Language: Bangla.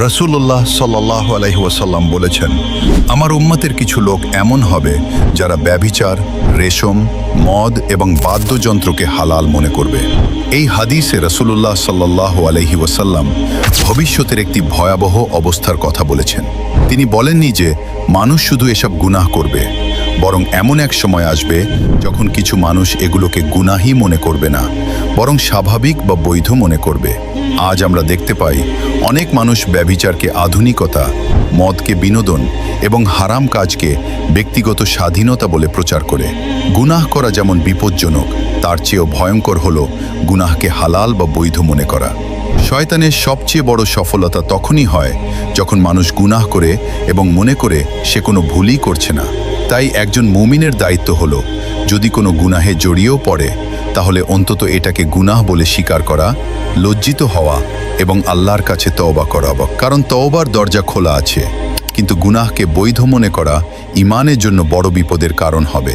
রাসূলুল্লাহ সাল্লাল্লাহু আলাইহি ওয়াসাল্লাম বলেছেন, আমার উম্মতের কিছু লোক এমন হবে যারা ব্যভিচার, রেশম, মদ এবং বাদ্যযন্ত্রকে হালাল মনে করবে। এই হাদিসে রাসূলুল্লাহ সাল্লাল্লাহু আলাইহি ওয়াসাল্লাম ভবিষ্যতের একটি ভয়াবহ অবস্থার কথা বলেছেন। তিনি বলেননি যে মানুষ শুধু এসব গুনাহ করবে, বরং এমন এক সময় আসবে যখন কিছু মানুষ এগুলোকে গুনাহই মনে করবে না, বরং স্বাভাবিক বা বৈধ মনে করবে। আজ আমরা দেখতে পাই অনেক মানুষ ব্যভিচারকে আধুনিকতা, মদকে বিনোদন এবং হারাম কাজকে ব্যক্তিগত স্বাধীনতা বলে প্রচার করে। গুনাহ করা যেমন বিপজ্জনক, তার চেয়েও ভয়ঙ্কর হলো গুনাহকে হালাল বা বৈধ মনে করা। শয়তানের সবচেয়ে বড় সফলতা তখনই হয় যখন মানুষ গুনাহ করে এবং মনে করে সে কোনো ভুলই করছে না। তাই একজন মুমিনের দায়িত্ব হলো, যদি কোনো গুনাহে জড়িয়েও পড়ে তাহলে অন্তত এটাকে গুনাহ বলে স্বীকার করা, লজ্জিত হওয়া এবং আল্লাহর কাছে তওবা করা। কারণ তওবার দরজা খোলা আছে, কিন্তু গুনাহকে বৈধ মনে করা ঈমানের জন্য বড় বিপদের কারণ হবে।